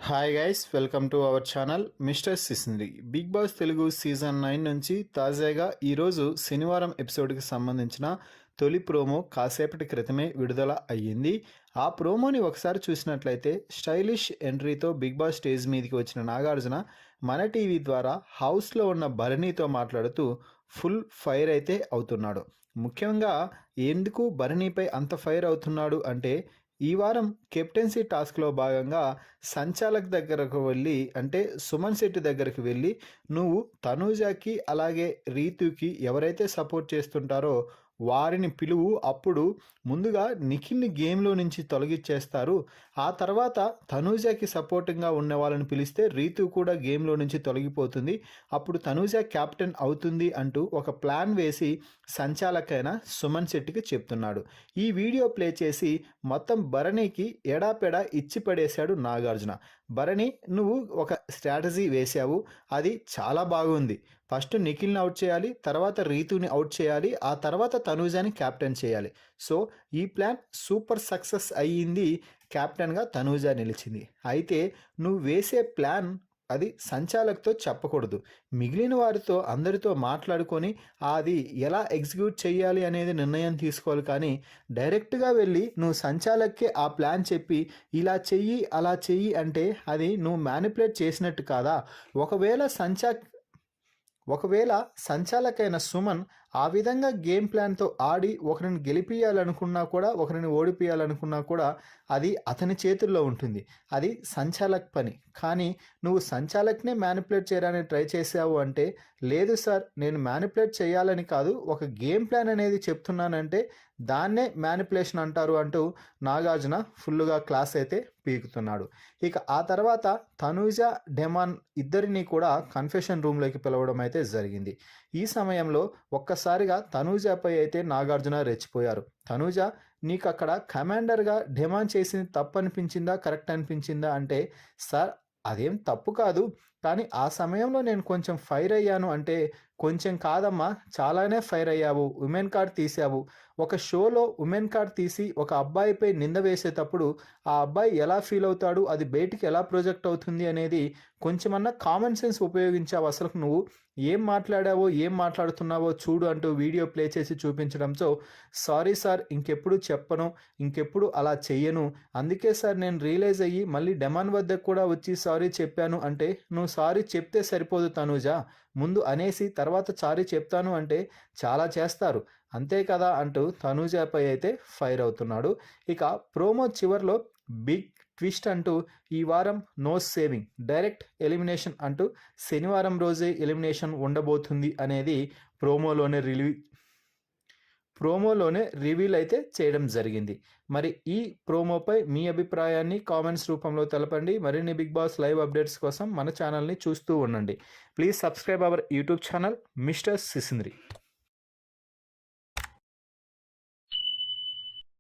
Hi guys, welcome to our channel mister Sisindri. Bigg Boss Telugu season 9 నుంచి తాజాగా ఈరోజు శనివారం ఎపిసోడ్కి సంబంధించిన తొలి ప్రోమో కాసేపటి క్రితమే విడుదల అయ్యింది. ఆ ప్రోమోని ఒకసారి చూసినట్లయితే స్టైలిష్ ఎంట్రీతో బిగ్ బాస్ స్టేజ్ మీదకి వచ్చిన నాగార్జున మన టీవీ ద్వారా హౌస్లో ఉన్న భరణితో మాట్లాడుతూ ఫుల్ ఫైర్ అయితే అవుతున్నాడు. ముఖ్యంగా ఎందుకు భరణిపై అంత ఫైర్ అవుతున్నాడు అంటే, ఈ వారం కెప్టెన్సీ టాస్క్లో భాగంగా సంచాలక్ దగ్గరకు వెళ్ళి, అంటే సుమన్ శెట్టి దగ్గరికి వెళ్ళి, నువ్వు తనూజాకి అలాగే రీతుకి ఎవరైతే సపోర్ట్ చేస్తుంటారో వారిని పిలువు, అప్పుడు ముందుగా నిఖిల్ని గేమ్లో నుంచి తొలగించేస్తారు, ఆ తర్వాత తనూజాకి సపోర్టింగ్గా ఉన్న వాళ్ళని పిలిస్తే రీతు కూడా గేమ్లో నుంచి తొలగిపోతుంది, అప్పుడు తనూజా క్యాప్టెన్ అవుతుంది అంటూ ఒక ప్లాన్ వేసి సంచాలకైన సుమన్ శెట్టికి చెప్తున్నాడు. ఈ వీడియో ప్లే చేసి మొత్తం భరణికి ఎడాపెడా ఇచ్చి పడేశాడు నాగార్జున. భరణి, నువ్వు ఒక స్ట్రాటజీ వేశావు, అది చాలా బాగుంది. ఫస్ట్ నిఖిల్ని అవుట్ చేయాలి, తర్వాత రీతుని అవుట్ చేయాలి, ఆ తర్వాత తనూజాని క్యాప్టెన్ చేయాలి. సో ఈ ప్లాన్ సూపర్ సక్సెస్ అయ్యింది, క్యాప్టెన్గా తనూజా నిలిచింది. అయితే నువ్వు వేసే ప్లాన్ అది సంచాలక్తో చెప్పకూడదు, మిగిలిన వారితో అందరితో మాట్లాడుకొని అది ఎలా ఎగ్జిక్యూట్ చేయాలి అనేది నిర్ణయం తీసుకోవాలి. కానీ డైరెక్ట్గా వెళ్ళి నువ్వు సంచాలక్కే ఆ ప్లాన్ చెప్పి ఇలా చెయ్యి అలా చెయ్యి అంటే అది నువ్వు మ్యానిపులేట్ చేసినట్టు కాదా? ఒకవేళ సంచాలకైన సుమన్ ఆ విధంగా గేమ్ ప్లాన్తో ఆడి ఒకరిని గెలిపియాలనుకున్నా కూడా, ఒకరిని ఓడిపియాలనుకున్నా కూడా అది అతని చేతుల్లో ఉంటుంది, అది సంచాలక్ పని. కానీ నువ్వు సంచాలక్నే మ్యానిపులేట్ చేయడానికి ట్రై చేసావు అంటే, లేదు సార్ నేను మ్యానిపులేట్ చేయాలని కాదు, ఒక గేమ్ ప్లాన్ అనేది చెప్తున్నానంటే దాన్నే మ్యానిపులేషన్ అంటారు అంటూ నాగార్జున ఫుల్లుగా క్లాస్ అయితే పీకుతున్నాడు. ఇక ఆ తర్వాత తనూజ, డెమాన్ ఇద్దరిని కూడా కన్ఫెషన్ రూమ్లోకి పిలవడం అయితే జరిగింది. ఈ సమయంలో ఒక్కసారిగా తనూజపై అయితే నాగార్జున రెచ్చిపోయారు. తనూజ, నీకు అక్కడ కమాండర్గా డెమాన్ చేసింది తప్పు అనిపించిందా, కరెక్ట్ అనిపించిందా అంటే, సార్ అదేం తప్పు కాదు, కానీ ఆ సమయంలో నేను కొంచెం ఫైర్ అయ్యాను అంటే, కొంచెం కాదమ్మా చాలానే ఫైర్ అయ్యావు, ఉమెన్ కార్డ్ తీసావు. ఒక షోలో ఉమెన్ కార్డ్ తీసి ఒక అబ్బాయిపై నింద వేసేటప్పుడు ఆ అబ్బాయి ఎలా ఫీల్ అవుతాడు, అది బయటికి ఎలా ప్రొజెక్ట్ అవుతుంది అనేది కొంచెమన్నా కామన్ సెన్స్ ఉపయోగించావు. అసలు నువ్వు ఏం మాట్లాడావో ఏం మాట్లాడుతున్నావో చూడు అంటూ వీడియో ప్లే చేసి చూపించడంతో, సారీ సార్ ఇంకెప్పుడు చెప్పను, ఇంకెప్పుడు అలా చెయ్యను, అందుకే సార్ నేను రియలైజ్ అయ్యి మళ్ళీ డెమాన్ వద్దకు కూడా వచ్చి సారీ చెప్పాను అంటే, నువ్వు సారీ చెప్తే సరిపోదు తనూజ, ముందు అనేసి తర్వాత సారీ చెప్తాను అంటే చాలా చేస్తారు అంతే కదా అంటూ తనూజపై అయితే ఫైర్ అవుతున్నాడు. ఇక ప్రోమో చివర్లో బిగ్ ట్విస్ట్ అంటూ, ఈ వారం నో సేవింగ్, డైరెక్ట్ ఎలిమినేషన్ అంటూ శనివారం రోజే ఎలిమినేషన్ ఉండబోతుంది అనేది ప్రోమోలోనే రివీల్ అయితే చేయడం జరిగింది. మరి ఈ ప్రోమోపై మీ అభిప్రాయాన్ని కామెంట్స్ రూపంలో తెలపండి. మరిన్ని బిగ్ బాస్ లైవ్ అప్డేట్స్ కోసం మన ఛానల్ని చూస్తూ ఉండండి. Please subscribe our YouTube channel mister సిసింద్రి.